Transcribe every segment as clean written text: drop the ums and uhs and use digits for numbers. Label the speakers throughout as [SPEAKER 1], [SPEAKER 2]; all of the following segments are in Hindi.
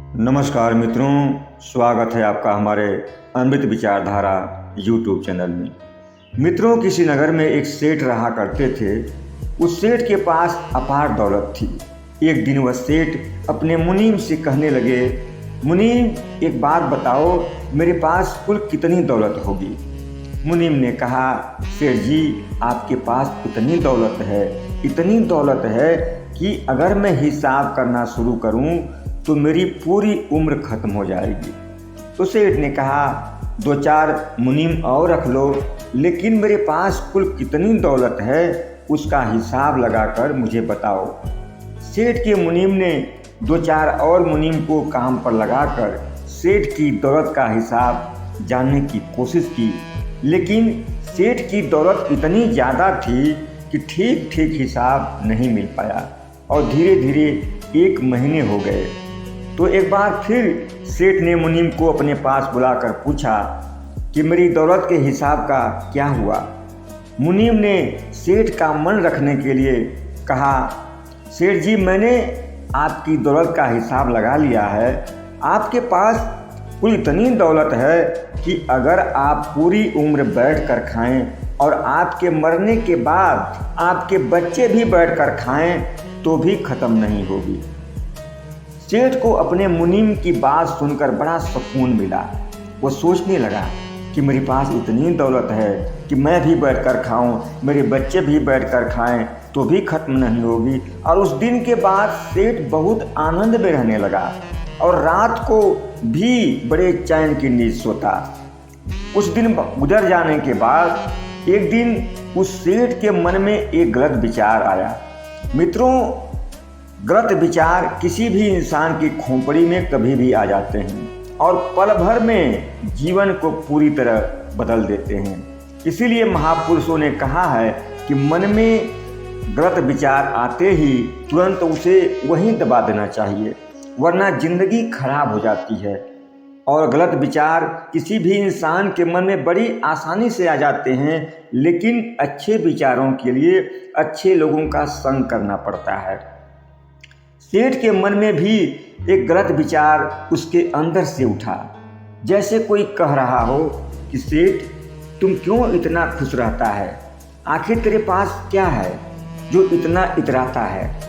[SPEAKER 1] नमस्कार मित्रों, स्वागत है आपका हमारे अमृत विचारधारा यूट्यूब चैनल में। मित्रों, किसी नगर में एक सेठ रहा करते थे। उस सेठ के पास अपार दौलत थी। एक दिन वह सेठ अपने मुनीम से कहने लगे, मुनीम एक बात बताओ, मेरे पास कुल कितनी दौलत होगी। मुनीम ने कहा, सेठ जी आपके पास इतनी दौलत है कि अगर मैं हिसाब करना शुरू करूं तो मेरी पूरी उम्र खत्म हो जाएगी। तो सेठ ने कहा, दो चार मुनीम और रख लो, लेकिन मेरे पास कुल कितनी दौलत है उसका हिसाब लगाकर मुझे बताओ। सेठ के मुनीम ने दो चार और मुनीम को काम पर लगाकर सेठ की दौलत का हिसाब जानने की कोशिश की, लेकिन सेठ की दौलत इतनी ज़्यादा थी कि ठीक ठीक हिसाब नहीं मिल पाया और धीरे धीरे एक महीने हो गए। तो एक बार फिर सेठ ने मुनीम को अपने पास बुलाकर पूछा कि मेरी दौलत के हिसाब का क्या हुआ। मुनीम ने सेठ का मन रखने के लिए कहा, सेठ जी मैंने आपकी दौलत का हिसाब लगा लिया है। आपके पास कुल इतनी दौलत है कि अगर आप पूरी उम्र बैठ कर खाएं और आपके मरने के बाद आपके बच्चे भी बैठ कर खाएं तो भी ख़त्म नहीं होगी। सेठ को अपने मुनीम की बात सुनकर बड़ा सुकून मिला। वो सोचने लगा कि मेरे पास इतनी दौलत है कि मैं भी बैठकर खाऊं, मेरे बच्चे भी बैठकर खाएं तो भी खत्म नहीं होगी। और उस दिन के बाद सेठ बहुत आनंद में रहने लगा और रात को भी बड़े चैन की नींद सोता। कुछ दिन गुजर जाने के बाद एक दिन उस सेठ के मन में एक गलत विचार आया। मित्रों, गलत विचार किसी भी इंसान की खोपड़ी में कभी भी आ जाते हैं और पल भर में जीवन को पूरी तरह बदल देते हैं। इसीलिए महापुरुषों ने कहा है कि मन में गलत विचार आते ही तुरंत उसे वहीं दबा देना चाहिए, वरना जिंदगी खराब हो जाती है। और गलत विचार किसी भी इंसान के मन में बड़ी आसानी से आ जाते हैं, लेकिन अच्छे विचारों के लिए अच्छे लोगों का संग करना पड़ता है। सेठ के मन में भी एक गलत विचार उसके अंदर से उठा, जैसे कोई कह रहा हो कि सेठ तुम क्यों इतना खुश रहता है, आखिर तेरे पास क्या है जो इतना इतराता है।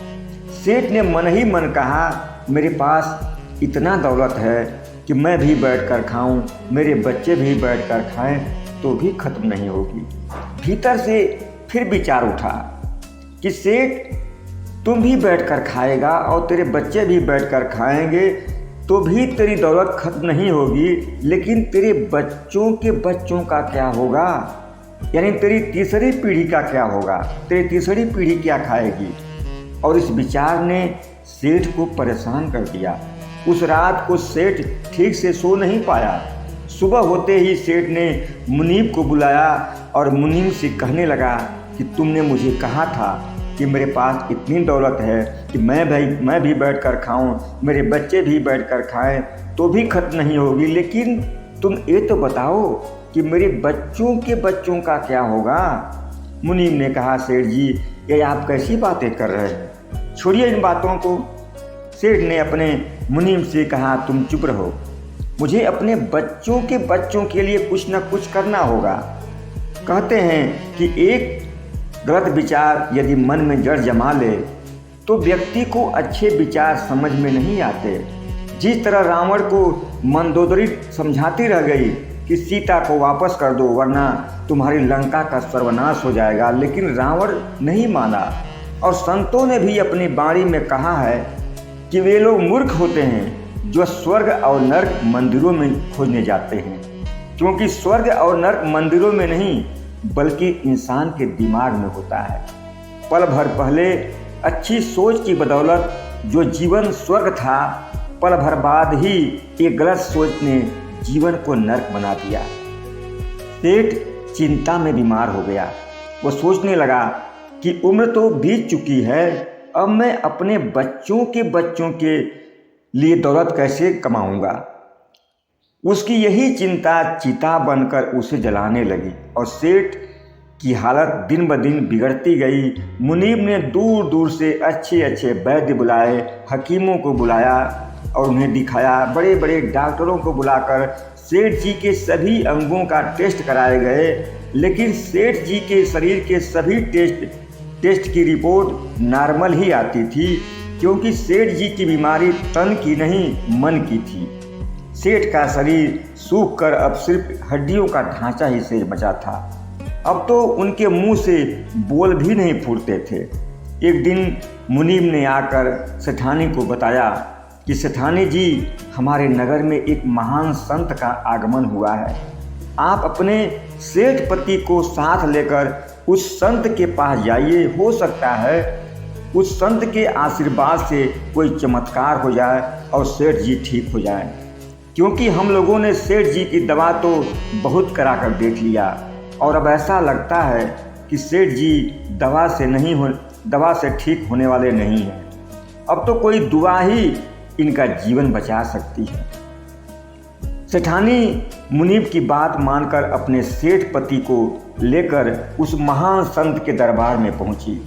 [SPEAKER 1] सेठ ने मन ही मन कहा, मेरे पास इतना दौलत है कि मैं भी बैठकर खाऊं, मेरे बच्चे भी बैठकर खाएं तो भी खत्म नहीं होगी। भीतर से फिर विचार उठा कि सेठ तुम भी बैठकर खाएगा और तेरे बच्चे भी बैठकर खाएंगे तो भी तेरी दौलत खत्म नहीं होगी, लेकिन तेरे बच्चों के बच्चों का क्या होगा, यानी तेरी तीसरी पीढ़ी का क्या होगा, तेरी तीसरी पीढ़ी क्या खाएगी। और इस विचार ने सेठ को परेशान कर दिया। उस रात को सेठ ठीक से सो नहीं पाया। सुबह होते ही सेठ ने मुनीम को बुलाया और मुनीम से कहने लगा कि तुमने मुझे कहा था कि मेरे पास इतनी दौलत है कि मैं भी बैठकर खाऊं, मेरे बच्चे भी बैठकर खाएं तो भी खत्म नहीं होगी, लेकिन तुम ये तो बताओ कि मेरे बच्चों के बच्चों का क्या होगा। मुनीम ने कहा, सेठ जी ये आप कैसी बातें कर रहे हैं, छोड़िए इन बातों को। सेठ ने अपने मुनीम से कहा, तुम चुप रहो, मुझे अपने बच्चों के बच्चों के लिए कुछ न कुछ करना होगा। कहते हैं कि एक गलत विचार यदि मन में जड़ जमा ले तो व्यक्ति को अच्छे विचार समझ में नहीं आते। जिस तरह रावण को मंदोदरी समझाती रह गई कि सीता को वापस कर दो वरना तुम्हारी लंका का सर्वनाश हो जाएगा, लेकिन रावण नहीं माना। और संतों ने भी अपनी वाणी में कहा है कि वे लोग मूर्ख होते हैं जो स्वर्ग और नर्क मंदिरों में खोजने जाते हैं, क्योंकि स्वर्ग और नर्क मंदिरों में नहीं बल्कि इंसान के दिमाग में होता है। पल भर पहले अच्छी सोच की बदौलत जो जीवन स्वर्ग था, पल भर बाद ही एक गलत सोच ने जीवन को नर्क बना दिया। सेठ चिंता में बीमार हो गया। वो सोचने लगा कि उम्र तो बीत चुकी है, अब मैं अपने बच्चों के लिए दौलत कैसे कमाऊंगा। उसकी यही चिंता चिता बनकर उसे जलाने लगी और सेठ की हालत दिन ब दिन बिगड़ती गई। मुनीब ने दूर दूर से अच्छे अच्छे वैद्य बुलाए, हकीमों को बुलाया, और उन्हें दिखाया। बड़े बड़े डॉक्टरों को बुलाकर सेठ जी के सभी अंगों का टेस्ट कराए गए, लेकिन सेठ जी के शरीर के सभी टेस्ट की रिपोर्ट नॉर्मल ही आती थी, क्योंकि सेठ जी की बीमारी तन की नहीं मन की थी। सेठ का शरीर सूख कर अब सिर्फ हड्डियों का ढांचा ही शेष बचा था। अब तो उनके मुंह से बोल भी नहीं फूटते थे। एक दिन मुनीम ने आकर सेठानी को बताया कि सेठानी जी, हमारे नगर में एक महान संत का आगमन हुआ है। आप अपने सेठ पति को साथ लेकर उस संत के पास जाइए। हो सकता है उस संत के आशीर्वाद से कोई चमत्कार हो जाए और सेठ जी ठीक हो जाए, क्योंकि हम लोगों ने सेठ जी की दवा तो बहुत करा कर देख लिया और अब ऐसा लगता है कि सेठ जी दवा से ठीक होने वाले नहीं हैं। अब तो कोई दुआ ही इनका जीवन बचा सकती है। सेठानी मुनीब की बात मानकर अपने सेठ पति को लेकर उस महान संत के दरबार में पहुंची।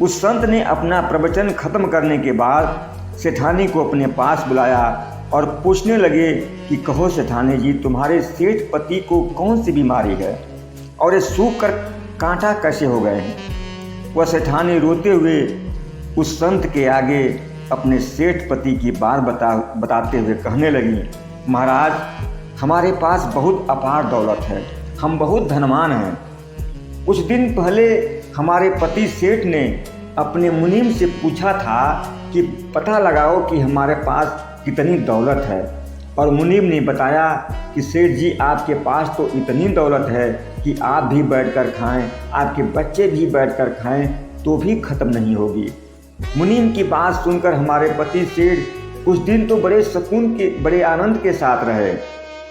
[SPEAKER 1] उस संत ने अपना प्रवचन खत्म करने के बाद सेठानी को अपने पास बुलाया और पूछने लगे कि कहो सेठानी जी, तुम्हारे सेठ पति को कौन सी बीमारी है और ये सूख कर कांटा कैसे हो गए हैं। वह सेठानी रोते हुए उस संत के आगे अपने सेठ पति की बात बताते हुए कहने लगी, महाराज, हमारे पास बहुत अपार दौलत है, हम बहुत धनवान हैं। कुछ दिन पहले हमारे पति सेठ ने अपने मुनीम से पूछा था कि पता लगाओ कि हमारे पास कितनी दौलत है, और मुनीम ने बताया कि सेठ जी, आपके पास तो इतनी दौलत है कि आप भी बैठकर खाएं, आपके बच्चे भी बैठकर खाएं तो भी ख़त्म नहीं होगी। मुनीम की बात सुनकर हमारे पति सेठ उस दिन तो बड़े आनंद के साथ रहे,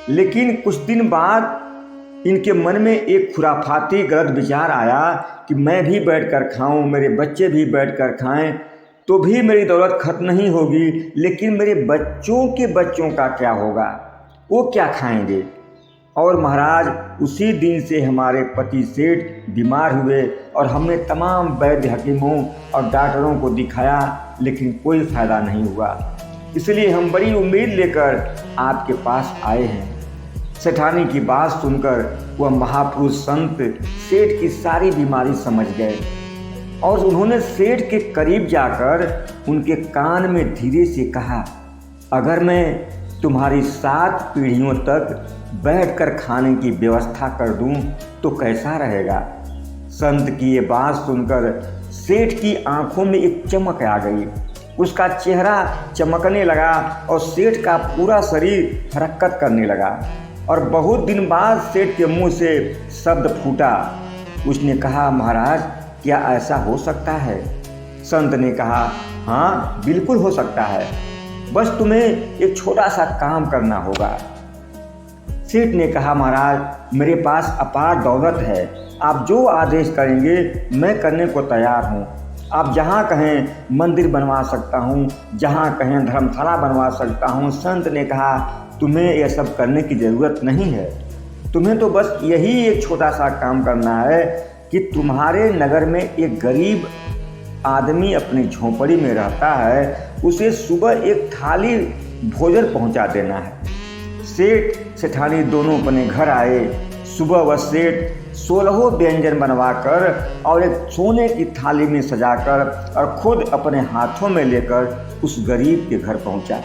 [SPEAKER 1] लेकिन कुछ दिन बाद इनके मन में एक खुराफाती गलत विचार आया कि मैं भी बैठकर खाऊं, मेरे बच्चे भी बैठकर खाएं तो भी मेरी दौलत खत्म नहीं होगी, लेकिन मेरे बच्चों के बच्चों का क्या होगा, वो क्या खाएंगे। और महाराज, उसी दिन से हमारे पति सेठ बीमार हुए और हमने तमाम वैद्य हकीमों और डॉक्टरों को दिखाया, लेकिन कोई फ़ायदा नहीं हुआ। इसलिए हम बड़ी उम्मीद लेकर आपके पास आए हैं। सेठानी की बात सुनकर वह महापुरुष संत सेठ की सारी बीमारी समझ गए और उन्होंने सेठ के करीब जाकर उनके कान में धीरे से कहा, अगर मैं तुम्हारी 7 पीढ़ियों तक बैठकर खाने की व्यवस्था कर दूं तो कैसा रहेगा। संत की ये बात सुनकर सेठ की आंखों में एक चमक आ गई, उसका चेहरा चमकने लगा और सेठ का पूरा शरीर हरकत करने लगा। और बहुत दिन बाद सेठ के मुंह से शब्द फूटा। उसने कहा, महाराज, क्या ऐसा हो सकता है। संत ने कहा, हाँ बिल्कुल हो सकता है, बस तुम्हें एक छोटा सा काम करना होगा। सेठ ने कहा, महाराज, मेरे पास अपार दौलत है, आप जो आदेश करेंगे मैं करने को तैयार हूँ। आप जहाँ कहें मंदिर बनवा सकता हूँ, जहाँ कहें धर्मशाला बनवा सकता हूँ। संत ने कहा, तुम्हें यह सब करने की ज़रूरत नहीं है, तुम्हें तो बस यही एक छोटा सा काम करना है कि तुम्हारे नगर में एक गरीब आदमी अपनी झोंपड़ी में रहता है, उसे सुबह एक थाली भोजन पहुंचा देना है। सेठ सेठानी दोनों अपने घर आए। सुबह वह सेठ 16 व्यंजन बनवाकर और एक सोने की थाली में सजाकर और खुद अपने हाथों में लेकर उस गरीब के घर पहुंचा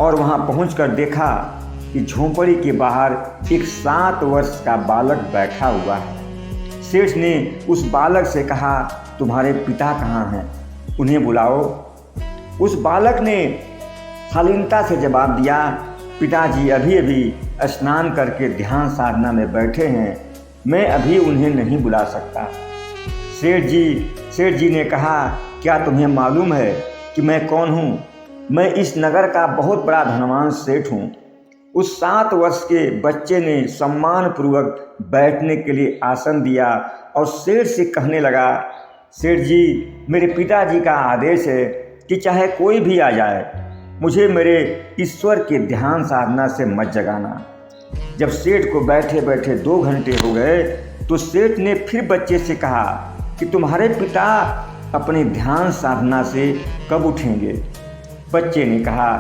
[SPEAKER 1] और वहां पहुंचकर देखा कि झोंपड़ी के बाहर एक 7 वर्ष का बालक बैठा हुआ है। सेठ ने उस बालक से कहा, तुम्हारे पिता कहाँ हैं, उन्हें बुलाओ। उस बालक ने शालीनता से जवाब दिया, पिताजी अभी अभी स्नान करके ध्यान साधना में बैठे हैं, मैं अभी उन्हें नहीं बुला सकता। सेठ जी ने कहा, क्या तुम्हें मालूम है कि मैं कौन हूँ। मैं इस नगर का बहुत बड़ा धनवान सेठ हूँ। उस 7 वर्ष के बच्चे ने सम्मानपूर्वक बैठने के लिए आसन दिया और सेठ से कहने लगा, सेठ जी, मेरे पिताजी का आदेश है कि चाहे कोई भी आ जाए, मुझे मेरे ईश्वर के ध्यान साधना से मत जगाना। जब सेठ को बैठे बैठे 2 घंटे हो गए तो सेठ ने फिर बच्चे से कहा कि तुम्हारे पिता अपने ध्यान साधना से कब उठेंगे। बच्चे ने कहा,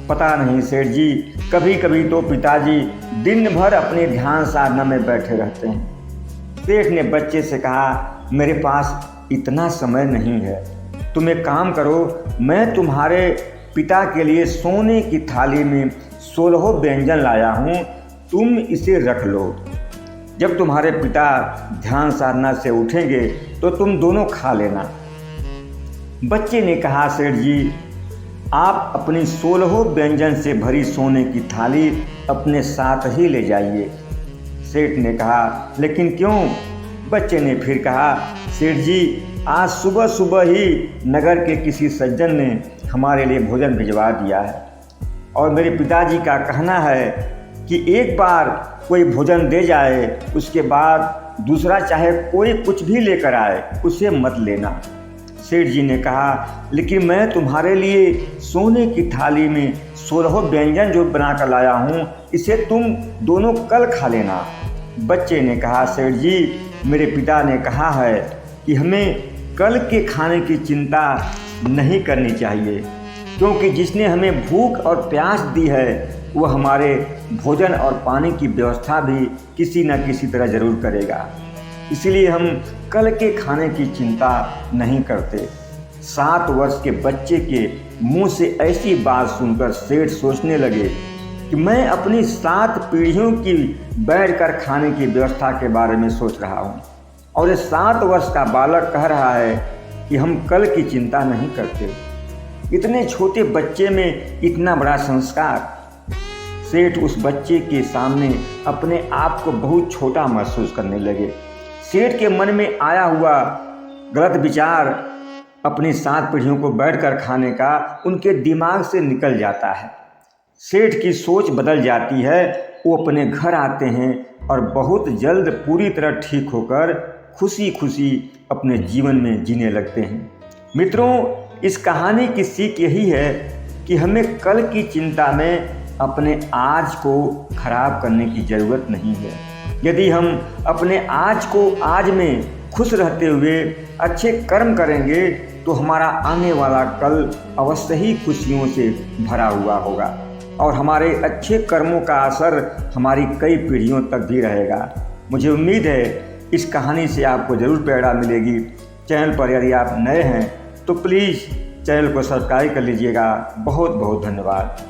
[SPEAKER 1] पता नहीं सेठ जी, कभी कभी तो पिताजी दिन भर अपने ध्यान साधना में बैठे रहते हैं। सेठ ने बच्चे से कहा, मेरे पास इतना समय नहीं है, तुम एक काम करो, मैं तुम्हारे पिता के लिए सोने की थाली में 16 व्यंजन लाया हूँ, तुम इसे रख लो। जब तुम्हारे पिता ध्यान साधना से उठेंगे तो तुम दोनों खा लेना। बच्चे ने कहा, सेठ जी, आप अपनी 16 व्यंजन से भरी सोने की थाली अपने साथ ही ले जाइए। सेठ ने कहा, लेकिन क्यों? बच्चे ने फिर कहा, सेठ जी, आज सुबह सुबह ही नगर के किसी सज्जन ने हमारे लिए भोजन भिजवा दिया है और मेरे पिताजी का कहना है कि एक बार कोई भोजन दे जाए, उसके बाद दूसरा चाहे कोई कुछ भी लेकर आए, उसे मत लेना। सेठ जी ने कहा, लेकिन मैं तुम्हारे लिए सोने की थाली में 16 व्यंजन जो बनाकर लाया हूँ, इसे तुम दोनों कल खा लेना। बच्चे ने कहा, सेठ जी, मेरे पिता ने कहा है कि हमें कल के खाने की चिंता नहीं करनी चाहिए, क्योंकि जिसने हमें भूख और प्यास दी है वह हमारे भोजन और पानी की व्यवस्था भी किसी न किसी तरह ज़रूर करेगा। इसलिए हम कल के खाने की चिंता नहीं करते। 7 वर्ष के बच्चे के मुंह से ऐसी बात सुनकर सेठ सोचने लगे कि मैं अपनी 7 पीढ़ियों की बैठकर खाने की व्यवस्था के बारे में सोच रहा हूँ और ये 7 वर्ष का बालक कह रहा है कि हम कल की चिंता नहीं करते। इतने छोटे बच्चे में इतना बड़ा संस्कार। सेठ उस बच्चे के सामने अपने आप को बहुत छोटा महसूस करने लगे। सेठ के मन में आया हुआ गलत विचार अपनी 7 पीढ़ियों को बैठकर खाने का उनके दिमाग से निकल जाता है। सेठ की सोच बदल जाती है। वो अपने घर आते हैं और बहुत जल्द पूरी तरह ठीक होकर खुशी खुशी अपने जीवन में जीने लगते हैं। मित्रों, इस कहानी की सीख यही है कि हमें कल की चिंता में अपने आज को खराब करने की ज़रूरत नहीं है। यदि हम अपने आज को आज में खुश रहते हुए अच्छे कर्म करेंगे तो हमारा आने वाला कल अवश्य ही खुशियों से भरा हुआ होगा और हमारे अच्छे कर्मों का असर हमारी कई पीढ़ियों तक भी रहेगा। मुझे उम्मीद है इस कहानी से आपको ज़रूर प्रेरणा मिलेगी। चैनल पर यदि आप नए हैं तो प्लीज़ चैनल को सब्सक्राइब कर लीजिएगा। बहुत बहुत धन्यवाद।